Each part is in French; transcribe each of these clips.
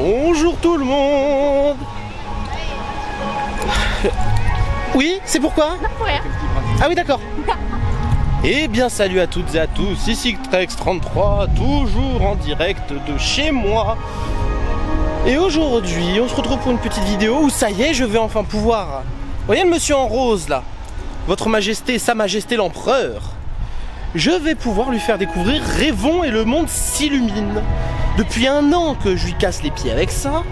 Bonjour tout le monde. Oui, c'est pourquoi? Non, pour rien. Ah oui, d'accord. Eh bien, salut à toutes et à tous, ici Trex33, toujours en direct de chez moi. Et aujourd'hui, on se retrouve pour une petite vidéo où ça y est, je vais enfin pouvoir... Vous voyez le monsieur en rose là? Votre Majesté, Sa Majesté l'Empereur. Je vais pouvoir lui faire découvrir Rêvons et le monde s'illumine. Depuis un an que je lui casse les pieds avec ça,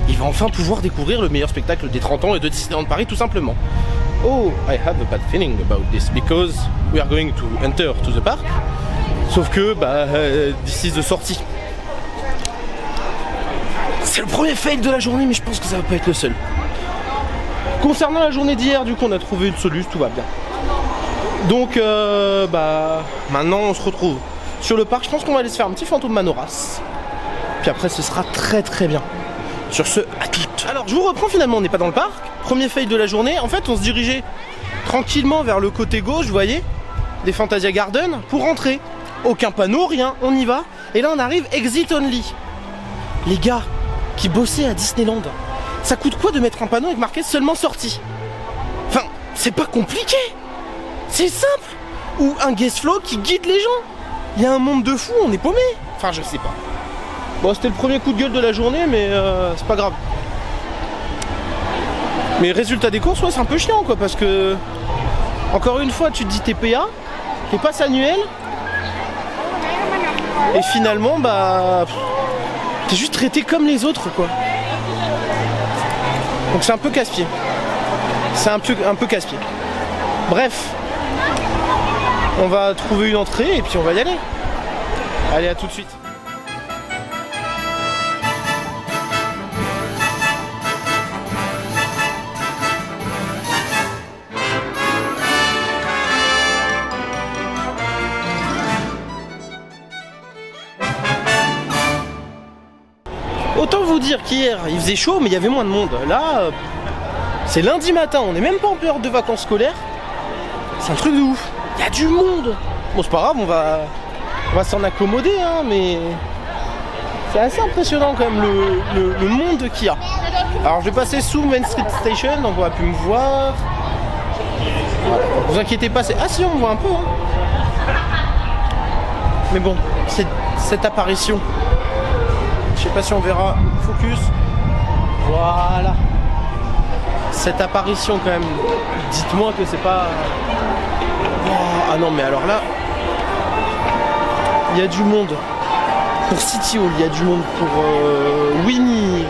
il va enfin pouvoir découvrir le meilleur spectacle des 30 ans et de Disneyland Paris tout simplement. Oh, I have a bad feeling about this because we are going to enter to the park. Sauf que, d'ici de sortie. C'est le premier fail de la journée, mais je pense que ça va pas être le seul. Concernant la journée d'hier, du coup, on a trouvé une solution, tout va bien. Donc, maintenant, on se retrouve sur le parc. Je pense qu'on va aller se faire un petit fantôme Manoras. Puis après, ce sera très très bien. Sur ce, à toutes. Alors, je vous reprends finalement, on n'est pas dans le parc. Premier fail de la journée. En fait, on se dirigeait tranquillement vers le côté gauche, vous voyez, des Fantasia Garden, pour rentrer. Aucun panneau, rien, on y va. Et là, on arrive exit only. Les gars qui bossaient à Disneyland, ça coûte quoi de mettre un panneau avec marqué seulement sortie? Enfin, c'est pas compliqué. C'est simple. Ou un guest flow qui guide les gens. Il y a un monde de fous, on est paumé. Enfin, je sais pas. Bon, c'était le premier coup de gueule de la journée, mais c'est pas grave. Mais résultat des courses, ouais, c'est un peu chiant, quoi, parce que... Encore une fois, tu te dis TPA, tes passes annuelles, et finalement, t'es juste traité comme les autres, quoi. Donc c'est un peu casse-pied. C'est un peu casse-pied. Bref. On va trouver une entrée, et puis on va y aller. Allez, à tout de suite. Autant vous dire qu'hier il faisait chaud mais il y avait moins de monde. Là c'est lundi matin, on n'est même pas en période de vacances scolaires. C'est un truc de ouf. Il y a du monde. Bon c'est pas grave, on va s'en accommoder hein, mais c'est assez impressionnant quand même le monde qu'il y a. Alors je vais passer sous Main Street Station, donc on va plus me voir. Voilà. Vous inquiétez pas, ah si on me voit un peu hein. Mais bon, cette apparition. Je sais pas si on verra. Focus. Voilà. Cette apparition quand même. Dites-moi que c'est pas... Oh, ah non mais alors là... Il y a du monde. Pour City Hall, il y a du monde pour Winnie.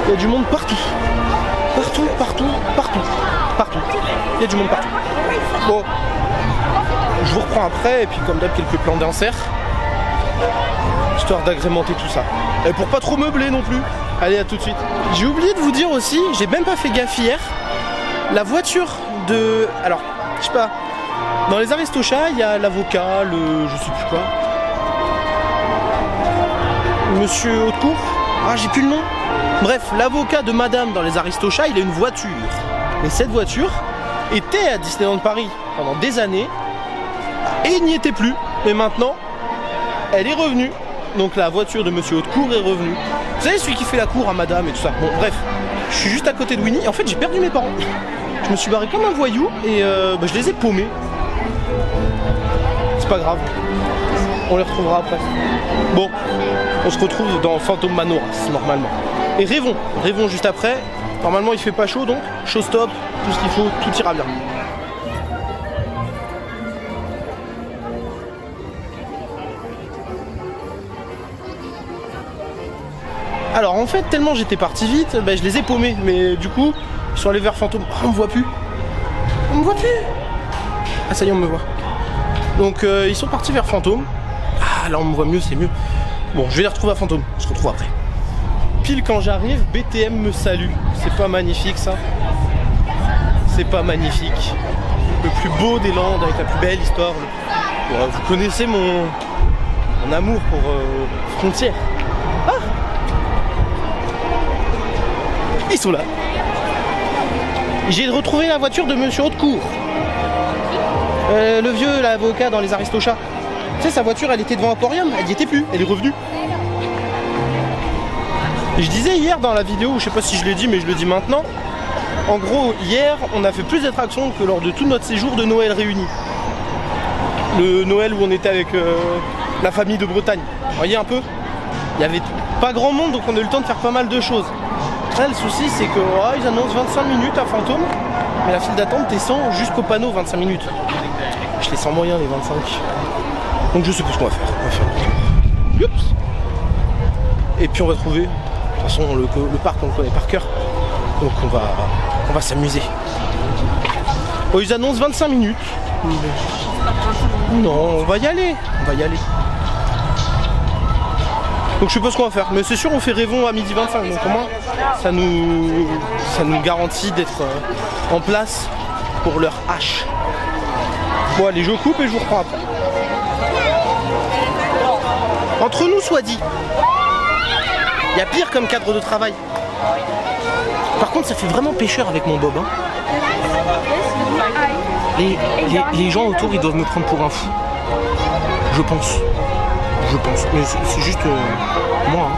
Il y a du monde partout. Partout. Il y a du monde partout. Bon. Je vous reprends après et puis comme d'hab quelques plans d'insert. Histoire d'agrémenter tout ça. Et pour pas trop meubler non plus. Allez, à tout de suite. J'ai oublié de vous dire aussi, j'ai même pas fait gaffe hier, la voiture de... Alors, je sais pas, dans les Aristochats, il y a l'avocat, je sais plus quoi. Monsieur Haute-Cour. Ah, j'ai plus le nom. Bref, l'avocat de madame dans les Aristochats, il a une voiture. Et cette voiture était à Disneyland Paris pendant des années. Et il n'y était plus. Mais maintenant, elle est revenue. Donc la voiture de Monsieur Haute-Cour est revenue. Vous savez, celui qui fait la cour à madame et tout ça. Bon, bref, je suis juste à côté de Winnie. En fait, j'ai perdu mes parents. Je me suis barré comme un voyou et je les ai paumés. C'est pas grave. On les retrouvera après. Bon, on se retrouve dans Fantôme Manoras, normalement. Et Rêvons juste après. Normalement, il fait pas chaud, donc chaud stop, tout ce qu'il faut, tout ira bien. Alors en fait, tellement j'étais parti vite, je les ai paumés. Mais du coup, ils sont allés vers Fantôme. Oh, on me voit plus. Ah ça y est, on me voit. Donc ils sont partis vers Fantôme. Ah là on me voit mieux, c'est mieux. Bon, je vais les retrouver à Fantôme. On se retrouve après. Pile quand j'arrive, BTM me salue. C'est pas magnifique ça? C'est pas magnifique. Le plus beau des Landes avec la plus belle histoire. Bon, vous connaissez mon amour pour Frontières. Ah, ils sont là. J'ai retrouvé la voiture de Monsieur Haute-Cour. Le vieux, l'avocat dans les Aristochats. Tu sais, sa voiture, elle était devant Emporium, elle y était plus, elle est revenue. Je disais hier dans la vidéo, je sais pas si je l'ai dit mais je le dis maintenant. En gros, hier, on a fait plus d'attractions que lors de tout notre séjour de Noël réuni. Le Noël où on était avec la famille de Bretagne. Vous voyez un peu? Il y avait pas grand monde, donc on a eu le temps de faire pas mal de choses. Là, le souci, c'est que ils annoncent 25 minutes à Fantôme, mais la file d'attente descend jusqu'au panneau 25 minutes. Je les sens moyen les 25. Donc je sais plus ce qu'on va faire. On va faire. Youps. Et puis on va trouver. De toute façon, le parc, on le connaît par cœur. Donc on va s'amuser. Oh, ils annoncent 25 minutes. Non, on va y aller. On va y aller. Donc je sais pas ce qu'on va faire. Mais c'est sûr, on fait Rêvons à 12h25. Donc au moins, ça nous garantit d'être en place pour leur H. Bon, allez, je coupe et je vous reprends après. Entre nous, soit dit. Il y a pire comme cadre de travail. Par contre, ça fait vraiment pêcheur avec mon bob. Hein. Les gens autour, ils doivent me prendre pour un fou. Je pense. Mais c'est juste moi. Hein.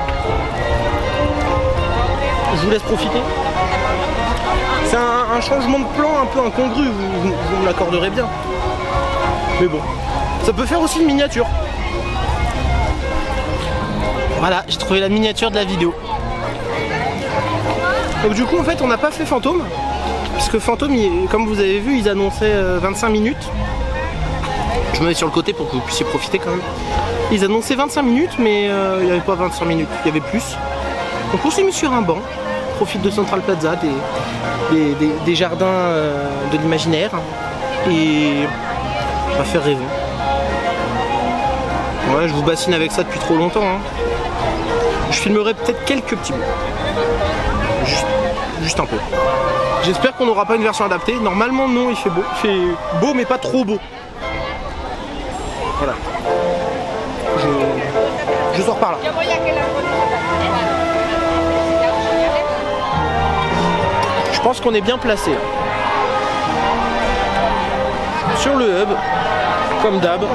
Je vous laisse profiter. C'est un changement de plan un peu incongru, vous me l'accorderez bien. Mais bon, ça peut faire aussi une miniature. Voilà, j'ai trouvé la miniature de la vidéo. Donc du coup en fait on n'a pas fait Fantôme. Puisque Fantôme, comme vous avez vu, ils annonçaient 25 minutes. Je me mets sur le côté pour que vous puissiez profiter quand même. Ils annonçaient 25 minutes mais il n'y avait pas 25 minutes, il y avait plus. Donc on s'est mis sur un banc. Profite de Central Plaza, des jardins de l'imaginaire. Et on va faire rêver. Ouais, je vous bassine avec ça depuis trop longtemps. Hein. Je filmerai peut-être quelques petits bouts. Juste un peu. J'espère qu'on n'aura pas une version adaptée. Normalement non, il fait beau. Il fait beau mais pas trop beau. Voilà. Je sors par là. Je pense qu'on est bien placé. Sur le hub, comme d'hab. Donc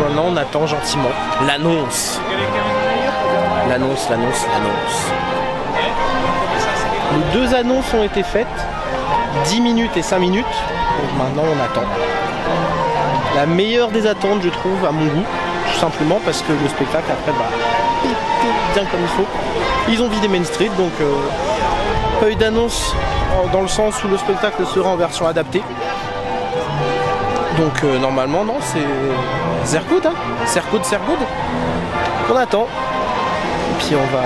maintenant on attend gentiment l'annonce. L'annonce. Les deux annonces ont été faites, 10 minutes et 5 minutes. Donc maintenant on attend. La meilleure des attentes je trouve à mon goût, tout simplement parce que le spectacle après bien comme il faut. Ils ont vidé Main Street donc pas eu d'annonce dans le sens où le spectacle sera en version adaptée. Donc normalement non, c'est Zergood, hein. Zergood. On attend. Et puis on va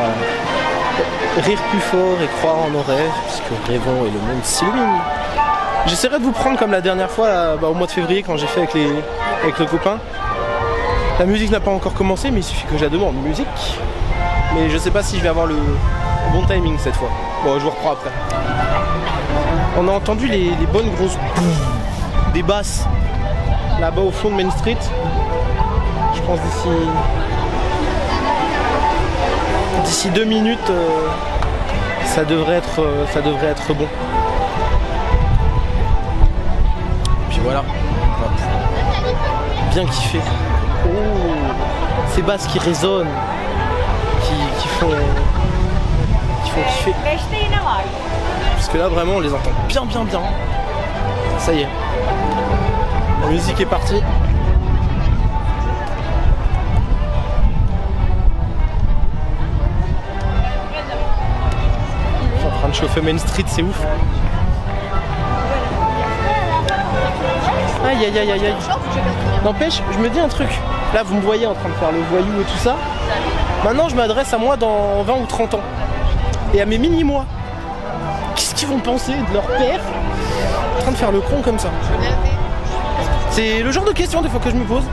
rire plus fort et croire en nos rêves, puisque rêvons et le monde s'illumine. J'essaierai de vous prendre comme la dernière fois là, au mois de février quand j'ai fait avec le copain. La musique n'a pas encore commencé mais il suffit que je la demande, musique. Mais je sais pas si je vais avoir le bon timing cette fois. Bon, je vous reprends après. On a entendu les bonnes grosses des basses là-bas au fond de Main Street. Je pense d'ici 2 minutes ça devrait être bon. Puis voilà. Hop. Bien kiffé. Oh, ces basses qui résonnent, qui font kiffer. Parce que là vraiment on les entend bien. Ça y est. La musique est partie. Je suis en train de chauffer Main Street, c'est ouf. Aïe. N'empêche, je me dis un truc. Là vous me voyez en train de faire le voyou et tout ça. Maintenant je m'adresse à moi dans 20 ou 30 ans. Et à mes mini-mois. Qu'est-ce qu'ils vont penser de leur père en train de faire le con comme ça? C'est le genre de question des fois que je me pose.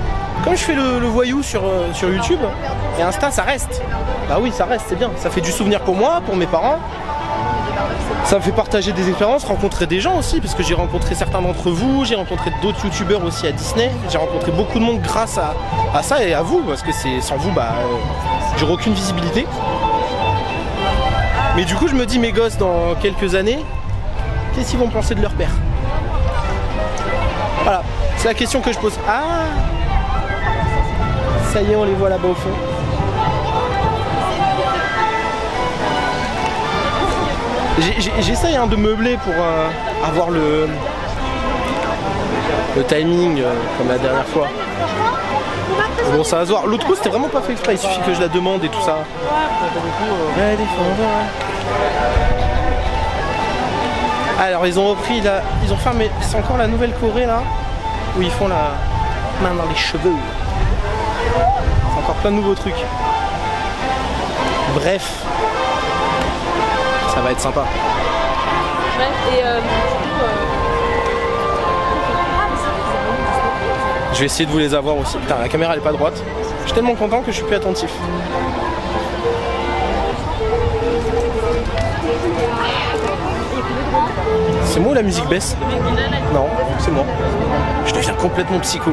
Comme je fais le voyou sur YouTube et Insta, ça reste. Bah oui, ça reste, c'est bien. Ça fait du souvenir pour moi, pour mes parents. Ça me fait partager des expériences, rencontrer des gens aussi, parce que j'ai rencontré certains d'entre vous, j'ai rencontré d'autres youtubeurs aussi à Disney. J'ai rencontré beaucoup de monde grâce à ça et à vous, parce que sans vous, j'aurais aucune visibilité. Mais du coup, je me dis, mes gosses, dans quelques années, qu'est-ce qu'ils vont penser de leur père? Voilà, c'est la question que je pose. Ah, Ça y est, on les voit là-bas au fond. J'essaye de meubler pour avoir le timing comme la dernière fois. Bon, ça va se voir. L'autre coup, c'était vraiment pas fait exprès. Il suffit que je la demande et tout ça. Alors, ils ont repris là. Ils ont fait, mais c'est encore la Nouvelle-Corée là, où ils font la main dans les cheveux. C'est encore plein de nouveaux trucs. Bref, ça va être sympa. Et je vais essayer de vous les avoir aussi. Putain, la caméra elle est pas droite. Je suis tellement content que je suis plus attentif. C'est moi ou la musique baisse? Non, c'est moi. Je deviens complètement psycho.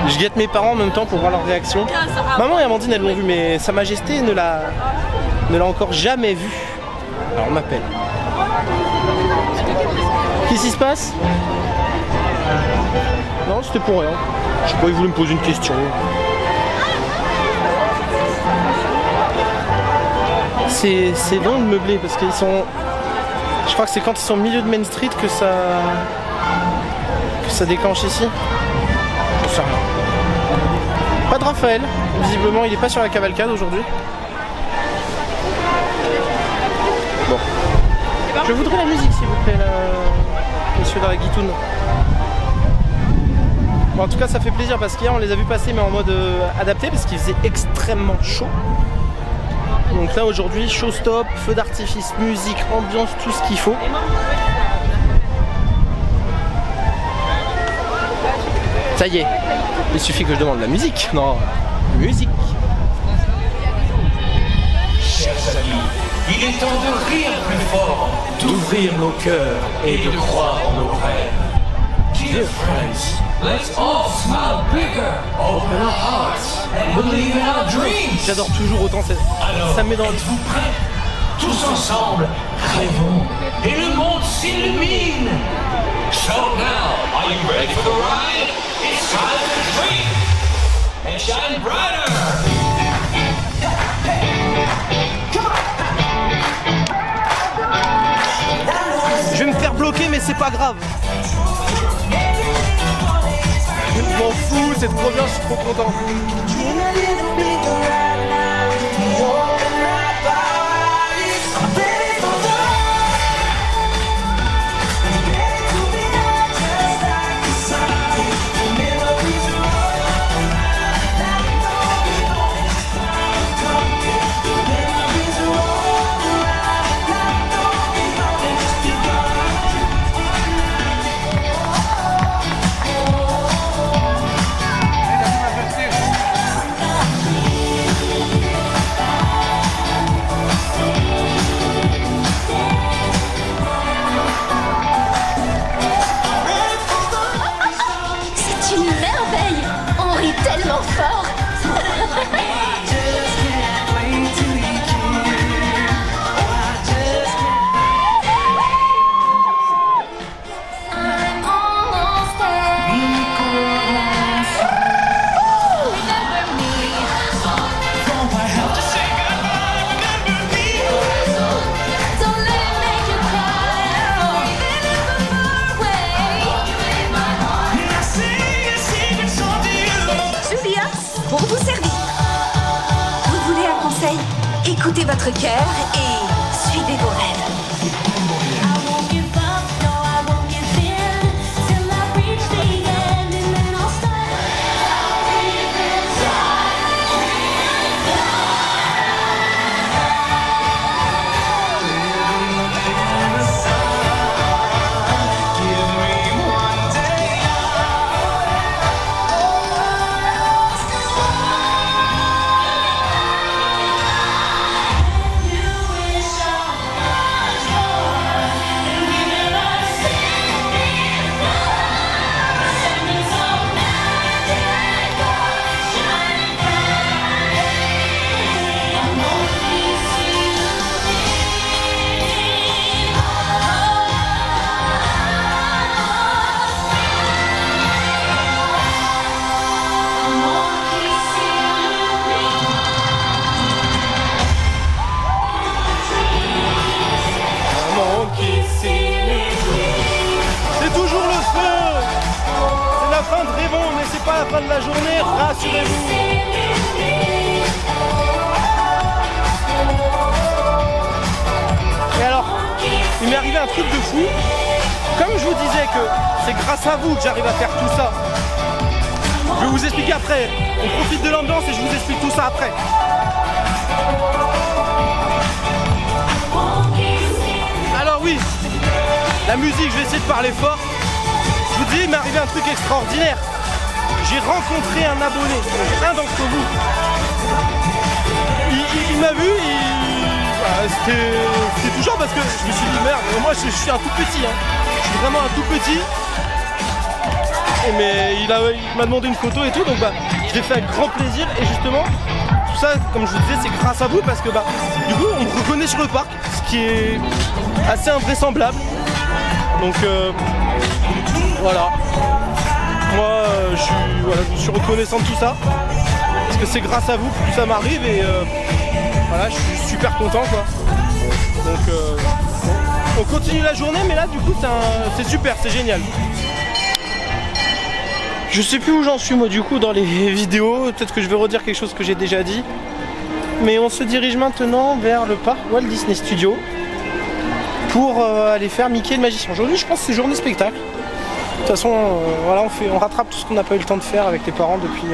Je guette mes parents en même temps pour voir leur réaction. Maman et Amandine elles l'ont vu, mais Sa Majesté ne l'a encore jamais vu. Alors on m'appelle. Qu'est-ce qui se passe? Non, c'était pour rien. Je sais pas, ils voulaient me poser une question. C'est long de meubler parce qu'ils sont... Je crois que c'est quand ils sont au milieu de Main Street que ça déclenche ici. Je sais rien. Pas de Raphaël, visiblement il est pas sur la cavalcade aujourd'hui. Bon. Je voudrais la musique s'il vous plaît, là, monsieur dans la guitoune. Bon, en tout cas ça fait plaisir parce qu'hier on les a vus passer mais en mode adapté parce qu'il faisait extrêmement chaud. Donc là aujourd'hui, show stop, feu d'artifice, musique, ambiance, tout ce qu'il faut. Ça y est, il suffit que je demande la musique. Non, musique. Chers amis, il est temps de rire plus fort, d'ouvrir nos cœurs et de croire en nos rêves. Dear friends, let's all smile bigger, open our hearts and believe in our dreams. J'adore toujours autant ça me met dans... Êtes-vous prêts? Tous ensemble, rêvons et le monde s'illumine. So now, are you ready for the ride? It's time to dream and shine brighter. Je vais me faire bloquer mais c'est pas grave. Je m'en fous, c'est trop bien, je suis trop content. Écoutez votre cœur et suivez vos rêves. train de rêver, mais c'est pas la fin de la journée, rassurez-vous. Et alors, il m'est arrivé un truc de fou. Comme je vous disais que c'est grâce à vous que j'arrive à faire tout ça, je vais vous expliquer après. On profite de l'ambiance et je vous explique tout ça après. Alors oui, la musique, je vais essayer de parler fort. Je vous dis, il m'est arrivé un truc extraordinaire. J'ai rencontré un abonné, un d'entre vous. Il m'a vu, c'était touchant parce que je me suis dit merde, moi je suis un tout petit, hein. Je suis vraiment un tout petit. Mais il m'a demandé une photo et tout, donc je l'ai fait avec grand plaisir. Et justement, tout ça, comme je vous disais, c'est grâce à vous parce que du coup on me reconnaît sur le parc, ce qui est assez invraisemblable. Donc voilà. Moi je suis reconnaissant de tout ça. Parce que c'est grâce à vous que tout ça m'arrive et voilà, je suis super content quoi. Donc on continue la journée, mais là du coup c'est super, c'est génial. Je sais plus où j'en suis moi du coup dans les vidéos, peut-être que je vais redire quelque chose que j'ai déjà dit. Mais on se dirige maintenant vers le parc Walt Disney Studios pour aller faire Mickey le magicien. Aujourd'hui je pense que c'est journée spectacle. De toute façon voilà, on rattrape tout ce qu'on n'a pas eu le temps de faire avec les parents depuis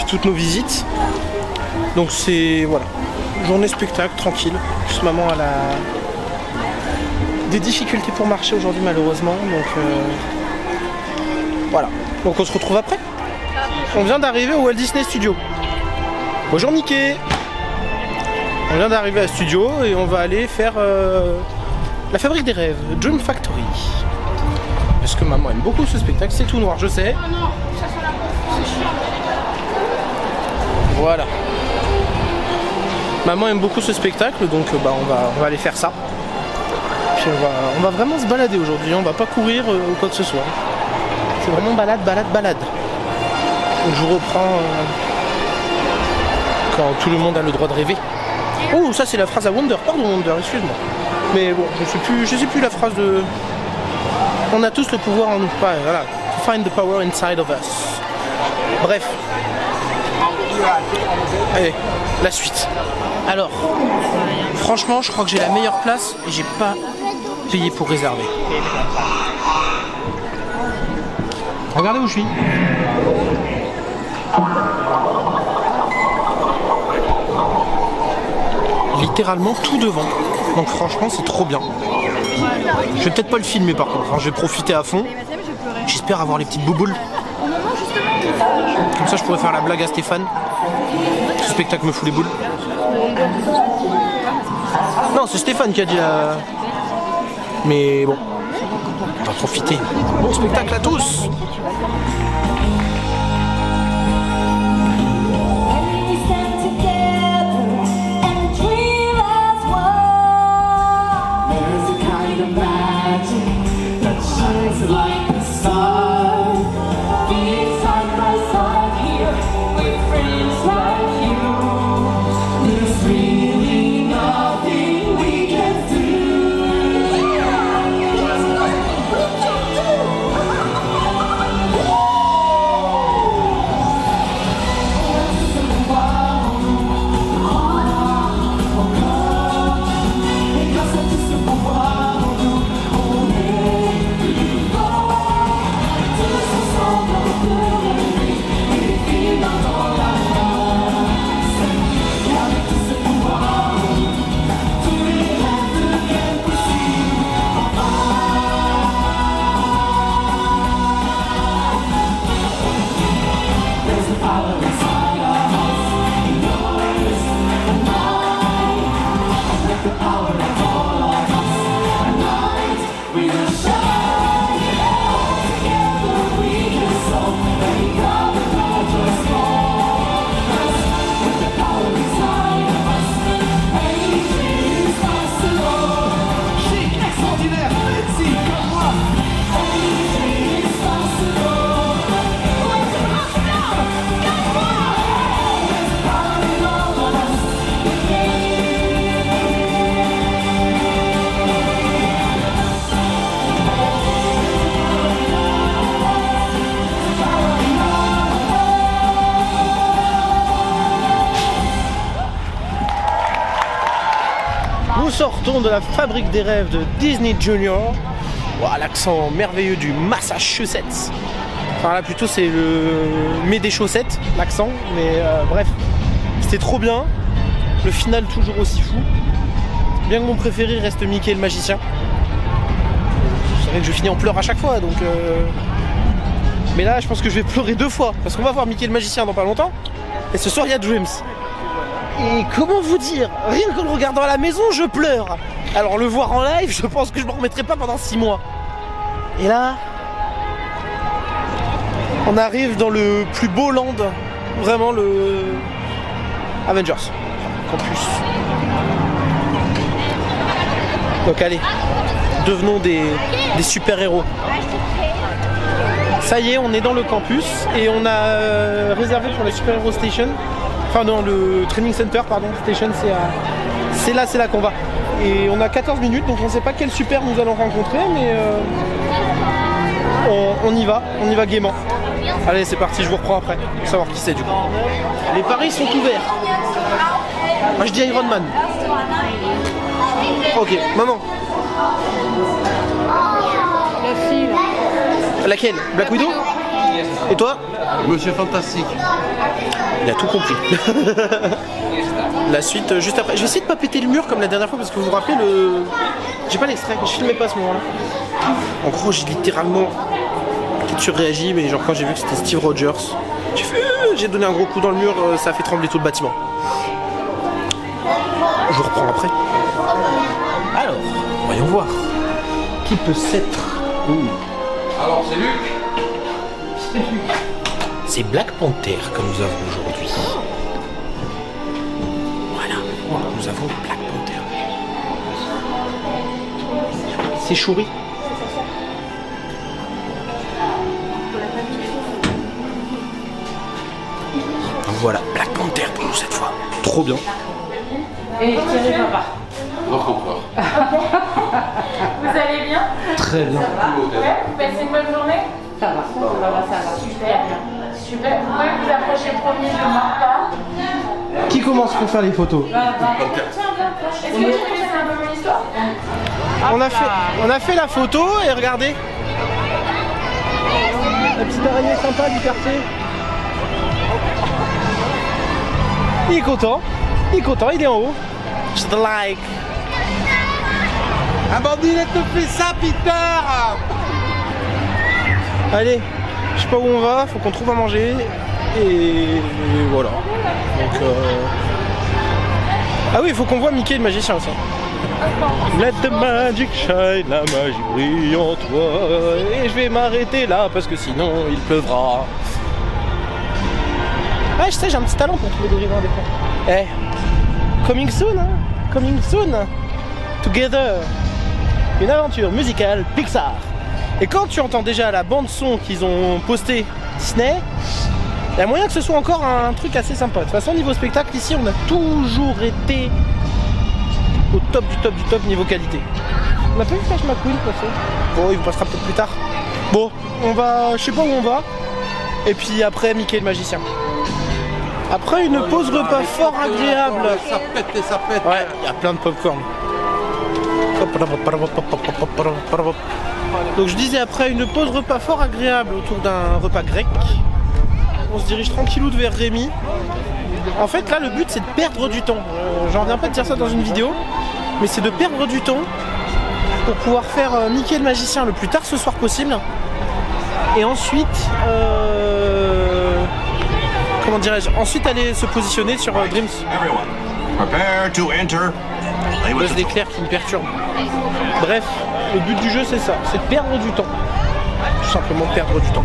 toutes nos visites. Donc c'est voilà, journée spectacle, tranquille. Juste maman elle a des difficultés pour marcher aujourd'hui malheureusement. Donc voilà. Donc on se retrouve après. On vient d'arriver au Walt Disney Studios. Bonjour Mickey. On vient d'arriver à Studio et on va aller faire la fabrique des rêves, Dream Factory. Parce que maman aime beaucoup ce spectacle, c'est tout noir, je sais. Voilà. Maman aime beaucoup ce spectacle, donc on va aller faire ça. Puis on va vraiment se balader aujourd'hui, on va pas courir ou quoi que ce soit. C'est vraiment balade. Donc je vous reprends quand tout le monde a le droit de rêver. Oh, ça c'est la phrase à Wonder. Pardon Wonder, excuse-moi. Mais bon, je sais plus la phrase de... On a tous le pouvoir en nous. Voilà. Find the power inside of us. Bref. Allez, la suite. Alors, franchement, je crois que j'ai la meilleure place et j'ai pas payé pour réserver. Regardez où je suis. Littéralement tout devant. Donc franchement c'est trop bien. Je vais peut-être pas le filmer par contre, hein. Je vais profiter à fond. J'espère avoir les petites bouboules. Comme ça je pourrais faire la blague à Stéphane. Ce spectacle me fout les boules. Non, c'est Stéphane qui a dit la... Mais bon, on va profiter. Bon spectacle à tous. direction de la fabrique des rêves de Disney Junior. Wow, l'accent merveilleux du Massachusetts. Enfin là plutôt c'est le mais des chaussettes, l'accent, mais bref, c'était trop bien. Le final toujours aussi fou. Bien que mon préféré reste Mickey le magicien. C'est vrai que je finis en pleurs à chaque fois, donc mais là je pense que je vais pleurer 2 fois, parce qu'on va voir Mickey le magicien dans pas longtemps, et ce soir il y a Dreams. Et comment vous dire, rien qu'en le regardant à la maison je pleure. Alors le voir en live, je pense que je m'en remettrai pas pendant 6 mois. Et là, on arrive dans le plus beau land, vraiment le Avengers Campus. Donc allez, devenons des super-héros. Ça y est, on est dans le campus et on a réservé pour la super-héros station. Enfin non, le training center, pardon, station, c'est là qu'on va. Et on a 14 minutes, donc on ne sait pas quel super nous allons rencontrer, mais on y va gaiement. Allez, c'est parti, je vous reprends après, pour savoir qui c'est du coup. Les paris sont ouverts. Moi je dis Iron Man. Ok, maman. La fille, là. Laquelle? Black Widow? Et toi? Monsieur Fantastique. Il a tout compris. La suite juste après. Je vais essayer de pas péter le mur comme la dernière fois parce que vous vous rappelez le. J'ai pas l'extrait, je filmais pas à ce moment-là. En gros, j'ai littéralement surréagi, mais genre quand j'ai vu que c'était Steve Rogers, j'ai donné un gros coup dans le mur, ça a fait trembler tout le bâtiment. Je vous reprends après. Alors, voyons voir. Qui peut s'être. Alors, c'est Luc. C'est Black Panther que nous avons aujourd'hui. Voilà, nous avons Black Panther. C'est Shuri. Voilà, Black Panther pour nous cette fois. Trop bien. Et Thierry Papa. Notre empereur. Vous allez bien? Très bien. Ouais, vous passez une bonne journée? Ça va, ça va. Super. Super. Vous pouvez vous approcher premier, je ne marque pas. Qui commence pour faire les photos? Tiens, est-ce que tu peux faire un peu mon histoire? On a fait la photo et regardez. La petite araignée sympa du quartier. Il est content, il est en haut. Just a like. Amandine, elle te fait ça, Peter! Allez, je sais pas où on va, faut qu'on trouve à manger. Et voilà. Donc ah oui, il faut qu'on voit Mickey le magicien aussi. Let the magic shine, la magie brille en toi. Et je vais m'arrêter là parce que sinon il pleuvra. Ah, je sais, j'ai un petit talent pour trouver des riverains des fois. Eh, coming soon, hein? Coming soon. Together. Une aventure musicale Pixar. Et quand tu entends déjà la bande son qu'ils ont posté Disney, il y a moyen que ce soit encore un truc assez sympa. De toute façon, niveau spectacle, ici, on a toujours été au top du top niveau qualité. On a pas vu Flash McQueen passer. Bon, il vous passera peut-être plus tard. Bon, on va, je sais pas où on va. Et puis après, Mickey le magicien. Après une pause repas fort agréable. Ça pète et ça pète. Ouais, il y a plein de popcorn. Donc je disais, après une pause repas fort agréable autour d'un repas grec, on se dirige tranquillou vers Rémi. En fait là le but c'est de perdre du temps. J'en reviens pas de dire ça dans une vidéo, mais c'est de perdre du temps pour pouvoir faire Mickey le magicien le plus tard ce soir possible. Et ensuite comment dirais-je, ensuite aller se positionner sur Dreams. Prepare to enter. Buzz l'éclair qui me perturbe. Bref, le but du jeu c'est ça, c'est de perdre du temps. Tout simplement perdre du temps.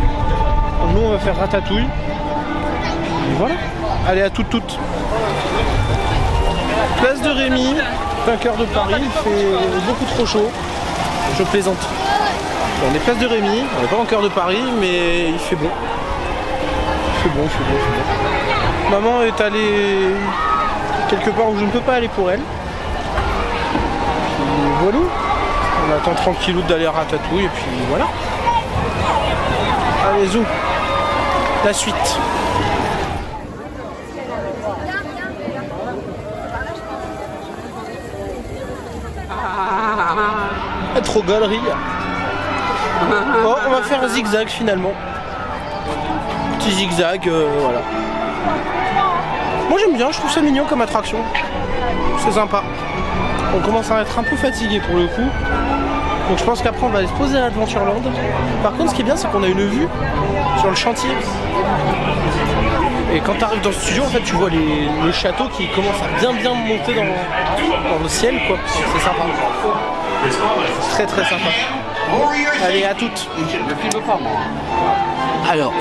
Nous on va faire ratatouille. Et voilà. Allez à toutes. Place de Rémi, plein cœur de Paris, il fait beaucoup trop chaud. Je plaisante. On est place de Rémi, on n'est pas en cœur de Paris, mais il fait bon. Il fait bon. Maman est allée quelque part où je ne peux pas aller pour elle. Puis voilà. On attend tranquillou d'aller à Ratatouille et puis voilà. Allez zou. La suite. être aux galeries. Bon, on va faire un zigzag finalement. Petit zigzag, voilà. Moi j'aime bien, je trouve ça mignon comme attraction. C'est sympa. On commence à être un peu fatigué pour le coup. Donc je pense qu'après on va aller se poser à Adventureland. Par contre ce qui est bien c'est qu'on a une vue sur le chantier. Et quand tu arrives dans le studio en fait tu vois le château qui commence à bien monter dans le ciel quoi. C'est sympa. Très très sympa. Allez à toutes. Alors,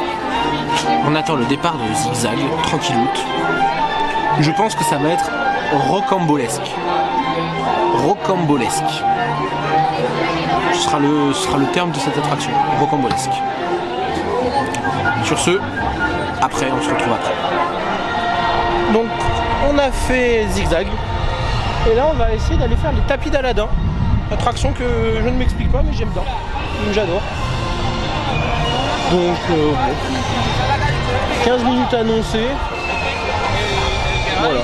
on attend le départ de zigzag, tranquilloute. Je pense que ça va être rocambolesque. Rocambolesque. Ce sera le terme de cette attraction, rocambolesque. Sur ce, après, on se retrouve après. Donc, on a fait zigzag. Et là, on va essayer d'aller faire les tapis d'Aladin. Attraction que je ne m'explique pas, mais j'aime bien. J'adore. Donc, 15 minutes annoncées. Voilà.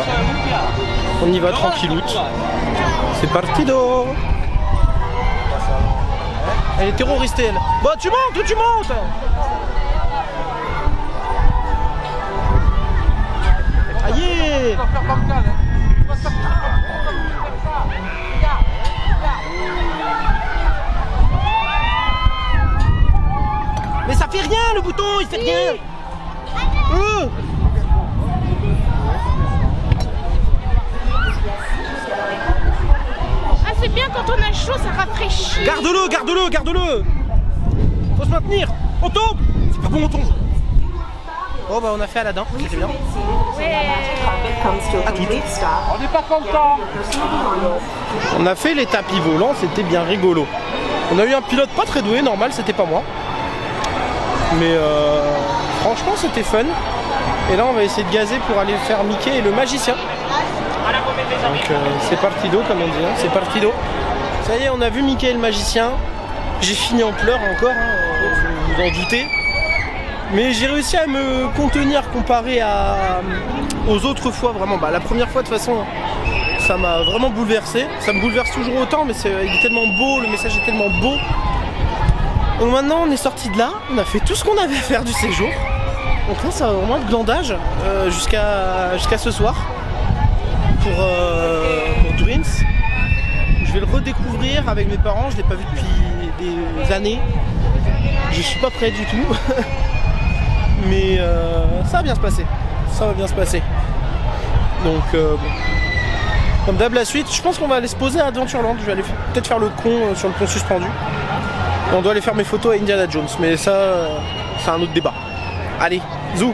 On y va tranquilloute. C'est partido. Elle est terroristée, elle. Bah, tu montes ou tu montes? Aïe! Mais ça fait rien le bouton, il fait rien. Ah, c'est bien quand on a chaud, ça rafraîchit. Garde-le. Faut se maintenir. On tombe. C'est pas bon, on tombe. Oh bah on a fait Aladin, c'était bien. À toutes. On n'est pas content. On a fait les tapis volants, c'était bien rigolo. On a eu un pilote pas très doué, normal, c'était pas moi. Mais franchement c'était fun. Et là on va essayer de gazer pour aller faire Mickey et le magicien. Donc c'est partido comme on dit, hein. C'est partido. Ça y est, on a vu Mickey et le magicien. J'ai fini en pleurs encore, hein, vous en doutez. Mais j'ai réussi à me contenir comparé aux autres fois vraiment. Bah, la première fois de toute façon ça m'a vraiment bouleversé. Ça me bouleverse toujours autant mais il est tellement beau, le message est tellement beau. Donc maintenant on est sorti de là, on a fait tout ce qu'on avait à faire du séjour. Donc là ça va vraiment être glandage jusqu'à ce soir pour Dreams. Je vais le redécouvrir avec mes parents, je ne l'ai pas vu depuis des années. Je suis pas prêt du tout. Mais ça va bien se passer. Donc bon. Comme d'hab la suite, je pense qu'on va aller se poser à Adventureland. Je vais aller peut-être faire le con sur le pont suspendu. Et on doit aller faire mes photos à Indiana Jones. Mais ça, c'est un autre débat. Allez, zou.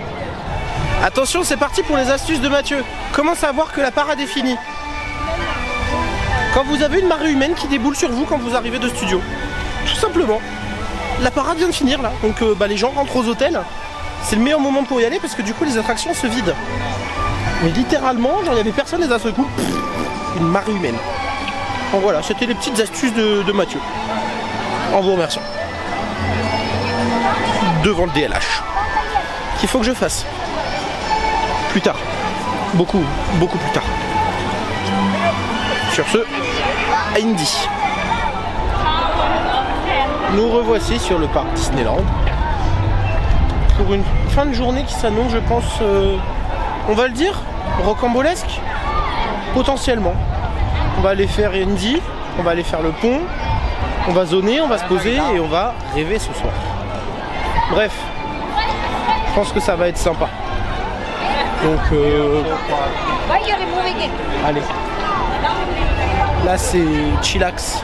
Attention, c'est parti pour les astuces de Mathieu. Comment savoir que la parade est finie? Quand vous avez une marée humaine qui déboule sur vous quand vous arrivez de studio. Tout simplement. La parade vient de finir là. Donc les gens rentrent aux hôtels. C'est le meilleur moment pour y aller parce que du coup les attractions se vident. Mais littéralement, genre il n'y avait personne et d'un seul coup, une marée humaine. Donc voilà, c'était les petites astuces de Mathieu. En vous remerciant. Devant le DLH. Qu'il faut que je fasse. Plus tard. Beaucoup plus tard. Sur ce, à Indy. Nous revoici sur le parc Disneyland. Pour une fin de journée qui s'annonce, je pense, on va le dire, rocambolesque, potentiellement. On va aller faire Indy, on va aller faire le pont, on va zoner, on va se poser et on va rêver ce soir. Bref, je pense que ça va être sympa. Donc, allez. Là c'est chillax.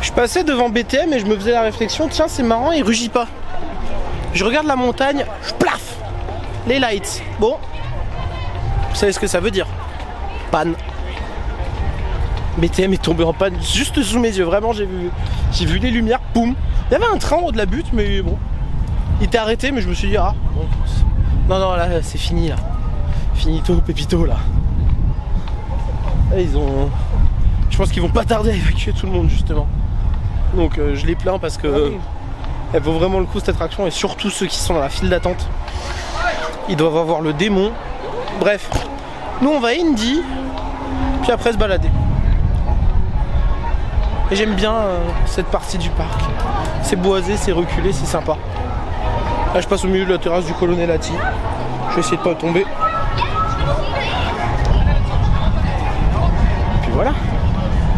Je passais devant BTM et je me faisais la réflexion, tiens c'est marrant, il rugit pas. Je regarde la montagne, je plaf les lights. Bon, vous savez ce que ça veut dire. Panne. BTM est tombé en panne juste sous mes yeux, vraiment j'ai vu les lumières, poum. Il y avait un train en haut de la butte mais bon, il était arrêté mais je me suis dit ah bon, Non, non, là, c'est fini, là. Finito, pépito, là. Là, ils ont... Je pense qu'ils vont pas tarder à évacuer tout le monde, justement. Donc, je les plains parce que... Elle vaut vraiment le coup, cette attraction. Et surtout ceux qui sont dans la file d'attente. Ils doivent avoir le démon. Bref. Nous, on va à Indy. Puis après, se balader. Et j'aime bien cette partie du parc. C'est boisé, c'est reculé, c'est sympa. Là, je passe au milieu de la terrasse du Colonnelati. Je vais essayer de pas tomber. Puis voilà.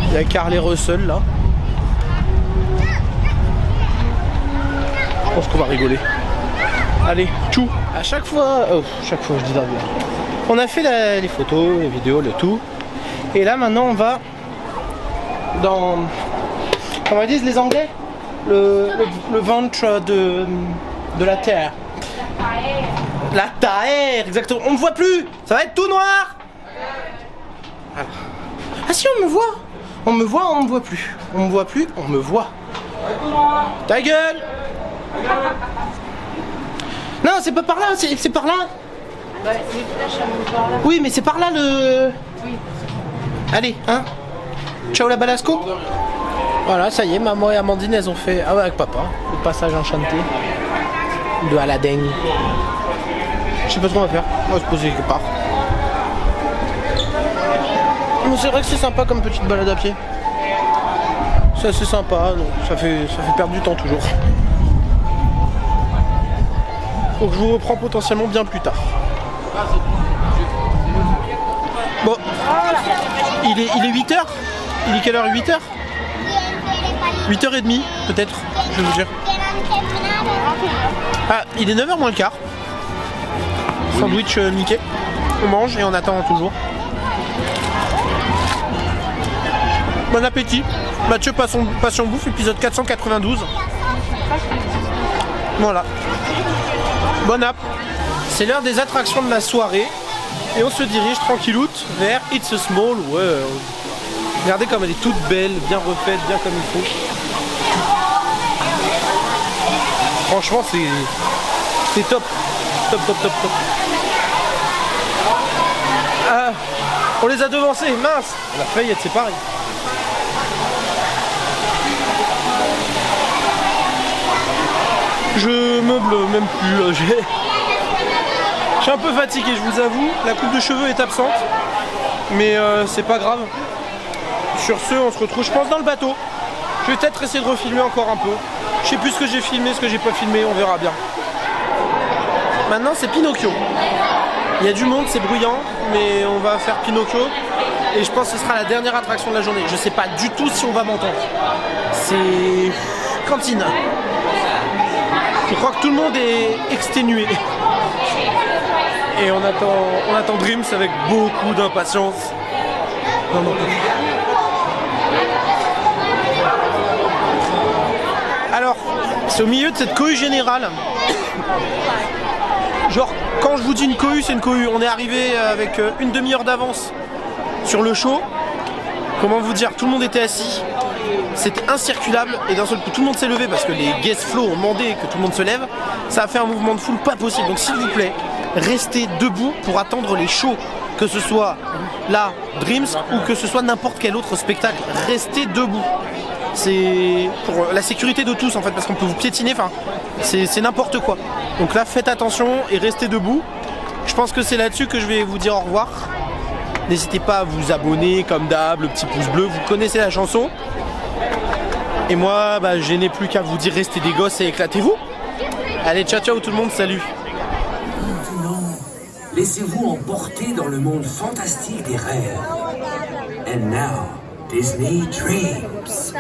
Il y a Carl et Russell là. Je pense qu'on va rigoler. Allez, tchou. À chaque fois je dis d'ailleurs. On a fait les photos, les vidéos, le tout. Et là maintenant on va dans, comment disent les Anglais, le ventre de la terre. La terre, exactement. On me voit plus. Ça va être tout noir. Voilà. Ah si, on me voit. On me voit, on me voit plus. On me voit plus, on me voit. Ta gueule. Non, c'est pas par là, c'est par là. Ouais, les flèches, elles montent par là. Oui, mais c'est par là le... Oui. Allez, hein. Ciao la balasco. Voilà, ça y est, maman et Amandine, elles ont fait... Ah ouais, avec papa. Le passage enchanté de Aladdin. Je sais pas ce qu'on va faire. On va se poser quelque part. Mais c'est vrai que c'est sympa comme petite balade à pied. C'est assez sympa, donc ça fait perdre du temps toujours. Donc je vous reprends potentiellement bien plus tard. Bon, il est 8h. Il est quelle heure? 8h 8h30 peut-être, je vais vous dire. Ah, il est 9h moins le quart. Sandwich Mickey. On mange et on attend toujours. Bon appétit. Mathieu Passion Bouffe, épisode 492. Voilà. Bon app. C'est l'heure des attractions de la soirée. Et on se dirige tranquilloute vers It's a Small World. Regardez comme elle est toute belle, bien refaite, bien comme il faut. Franchement, c'est top. Top. Ah, on les a devancés, mince. On a failli être séparés. Je meuble même plus. Je suis un peu fatigué, je vous avoue. La coupe de cheveux est absente. Mais c'est pas grave. Sur ce, on se retrouve, je pense, dans le bateau. Je vais peut-être essayer de refilmer encore un peu. Je sais plus ce que j'ai filmé, ce que j'ai pas filmé, on verra bien. Maintenant, c'est Pinocchio. Il y a du monde, c'est bruyant, mais on va faire Pinocchio. Et je pense que ce sera la dernière attraction de la journée. Je sais pas du tout si on va m'entendre. C'est cantine. Je crois que tout le monde est exténué. Et on attend Dreams avec beaucoup d'impatience. Non. Alors, c'est au milieu de cette cohue générale. Genre, quand je vous dis une cohue, c'est une cohue. On est arrivé avec une demi-heure d'avance sur le show. Comment vous dire, tout le monde était assis. C'était incirculable et d'un seul coup tout le monde s'est levé parce que les guest flow ont demandé que tout le monde se lève. Ça a fait un mouvement de foule pas possible. Donc s'il vous plaît, restez debout pour attendre les shows. Que ce soit là, Dreams, ou que ce soit n'importe quel autre spectacle. Restez debout. C'est pour la sécurité de tous en fait, parce qu'on peut vous piétiner, enfin c'est n'importe quoi. Donc là faites attention et restez debout. Je pense que c'est là-dessus que je vais vous dire au revoir. N'hésitez pas à vous abonner comme d'hab, le petit pouce bleu, vous connaissez la chanson. Et moi, je n'ai plus qu'à vous dire restez des gosses et éclatez-vous. Allez, ciao tout le monde, salut. Maintenant, laissez-vous emporter dans le monde fantastique des rêves. And now, Disney Dreams.